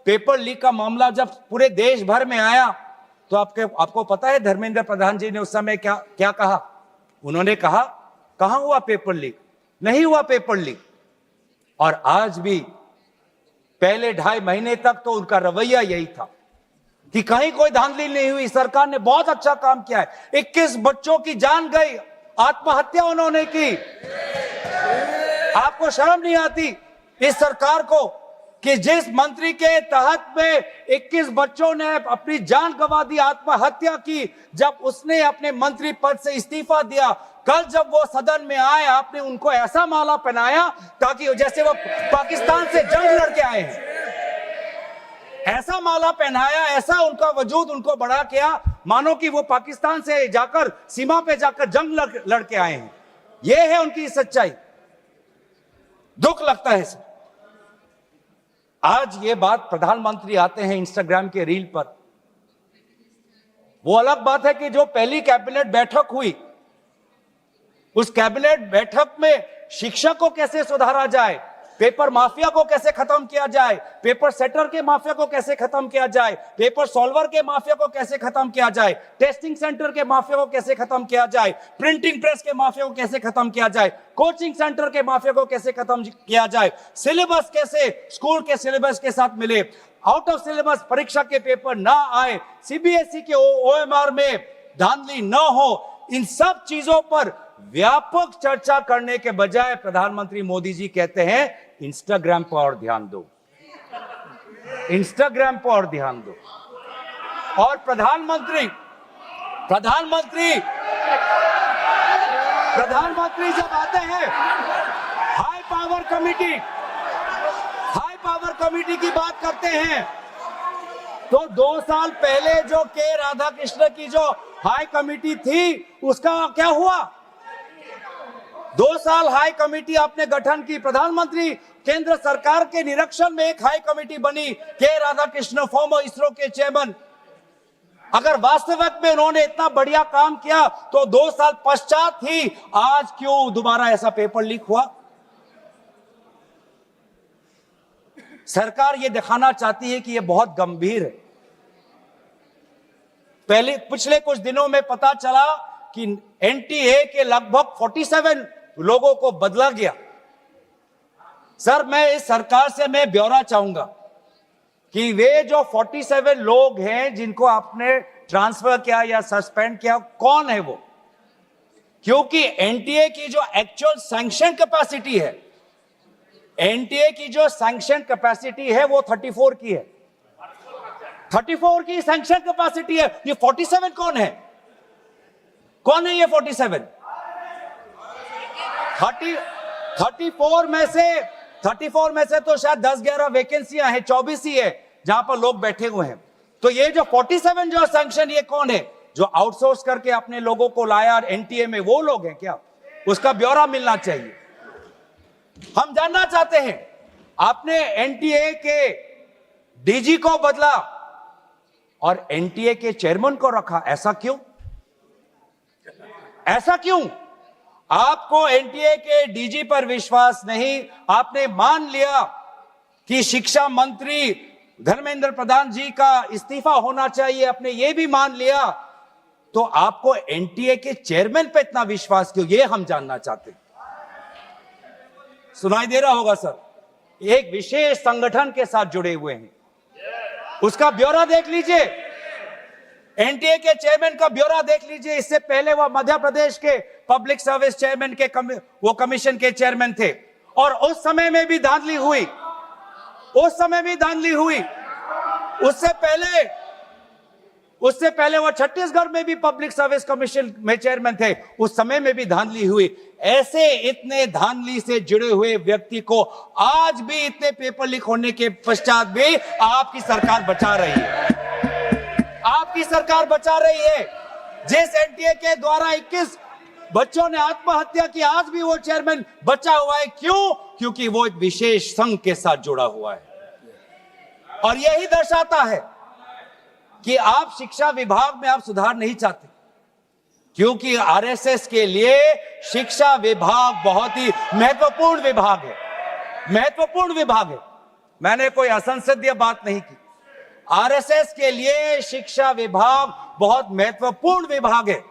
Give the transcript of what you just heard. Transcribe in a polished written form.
Paper leak का मामला जब पूरे देश भर में आया तो आपको पता है धर्मेंद्र प्रधान जी ने उस समय क्या कहा? उन्होंने कहा कहां हुआ पेपर लीक? नहीं हुआ पेपर लीक। और आज भी पहले 2.5 महीने तक तो उनका रवैया यही था कि कहीं कोई धांधली नहीं हुई, सरकार ने बहुत अच्छा काम किया है। 21 बच्चों की जान गई, आत्महत्या उन्होंने की। आपको शर्म नहीं आती इस सरकार को कि जिस मंत्री के तहत में 21 बच्चों ने अपनी जान गंवा दी, आत्महत्या की, जब उसने अपने मंत्री पद से इस्तीफा दिया, कल जब वो सदन में आए आपने उनको ऐसा माला पहनाया ताकि जैसे वो पाकिस्तान से जंग लड़के आए हैं, ऐसा माला पहनाया, ऐसा उनका वजूद उनको बढ़ा किया मानो कि वो पाकिस्तान से जाकर सीमा पे जाकर जंग लड़के आए हैं। ये है उनकी सच्चाई। दुख लगता है सर। आज ये बात प्रधानमंत्री आते हैं इंस्टाग्राम के रील पर, वो अलग बात है कि जो पहली कैबिनेट बैठक हुई उस कैबिनेट बैठक में शिक्षा को कैसे सुधारा जाए, पेपर माफिया को कैसे खत्म किया जाए, पेपर सेटर के माफिया को कैसे खत्म किया जाए, पेपर सॉल्वर के माफिया को कैसे खत्म किया जाए, टेस्टिंग सेंटर के माफिया को कैसे खत्म किया जाए, प्रिंटिंग प्रेस के माफिया को कैसे खत्म किया जाए, कोचिंग सेंटर के माफिया को कैसे खत्म किया जाए, सिलेबस कैसे स्कूल के सिलेबस के साथ मिले, आउट ऑफ सिलेबस परीक्षा के पेपर ना आए, सीबीएसई के ओएमआर में धांधली न हो, इन सब चीजों पर व्यापक चर्चा करने के बजाय प्रधानमंत्री मोदी जी कहते हैं इंस्टाग्राम पर और ध्यान दो, इंस्टाग्राम पर और ध्यान दो। और प्रधानमंत्री जब आते हैं हाई पावर कमेटी की बात करते हैं तो 2 साल पहले जो के राधाकृष्ण की जो हाई कमेटी थी उसका क्या हुआ? 2 साल हाई कमेटी आपने गठन की, प्रधानमंत्री केंद्र सरकार के निरीक्षण में एक हाई कमेटी बनी, के राधाकृष्ण फॉर्मर इसरो के चेयरमैन। अगर वास्तविक में उन्होंने इतना बढ़िया काम किया तो 2 साल पश्चात ही आज क्यों दोबारा ऐसा पेपर लीक हुआ? सरकार यह दिखाना चाहती है कि यह बहुत गंभीर है। पिछले कुछ दिनों में पता चला कि एनटीए के लगभग 47 लोगों को बदला गया। सर, मैं इस सरकार से मैं ब्यौरा चाहूंगा कि वे जो 47 लोग हैं जिनको आपने ट्रांसफर किया या सस्पेंड किया, कौन है वो? क्योंकि एनटीए की जो एक्चुअल सैंक्शन कैपेसिटी है, एनटीए की जो सैंक्शन कैपेसिटी है वो 34 की है, 34 की सैंक्शन कैपेसिटी है। ये 47 कौन है? कौन है ये 47? 34 में से तो शायद 10-11 वैकेंसियां हैं, 24 ही है जहां पर लोग बैठे हुए हैं। तो ये जो 47 जो सैंक्शन, ये कौन है? जो आउटसोर्स करके अपने लोगों को लाया एनटीए में, वो लोग हैं क्या? उसका ब्यौरा मिलना चाहिए। हम जानना चाहते हैं, आपने एनटीए के डीजी को बदला और एनटीए के चेयरमैन को रखा, ऐसा क्यों? ऐसा क्यों? आपको एनटीए के डीजी पर विश्वास नहीं, आपने मान लिया कि शिक्षा मंत्री धर्मेंद्र प्रधान जी का इस्तीफा होना चाहिए, आपने ये भी मान लिया, तो आपको एनटीए के चेयरमैन पे इतना विश्वास क्यों? ये हम जानना चाहते हैं। सुनाई दे रहा होगा सर, एक विशेष संगठन के साथ जुड़े हुए हैं, उसका ब्यौरा देख लीजिए, एनटीए के चेयरमैन का ब्यौरा देख लीजिए। इससे पहले वो मध्य प्रदेश के पब्लिक सर्विस चेयरमैन के वो कमीशन के चेयरमैन थे और उस समय में भी धांधली हुई, उससे पहले वो छत्तीसगढ़ में भी पब्लिक सर्विस कमीशन में चेयरमैन थे, उस समय में भी धांधली हुई। ऐसे इतने धांधली से जुड़े हुए व्यक्ति को आज भी इतने पेपर लीक होने के पश्चात भी आपकी सरकार बचा रही है, आपकी सरकार बचा रही है। जिस एनटीए के द्वारा 21 बच्चों ने आत्महत्या की, आज भी वो चेयरमैन बचा हुआ है। क्यों? क्योंकि वो एक विशेष संघ के साथ जुड़ा हुआ है। और यही दर्शाता है कि आप शिक्षा विभाग में आप सुधार नहीं चाहते, क्योंकि आरएसएस के लिए शिक्षा विभाग बहुत ही महत्वपूर्ण विभाग है, मैंने कोई असंसदीय बात नहीं की। आरएसएस के लिए शिक्षा विभाग बहुत महत्वपूर्ण विभाग है।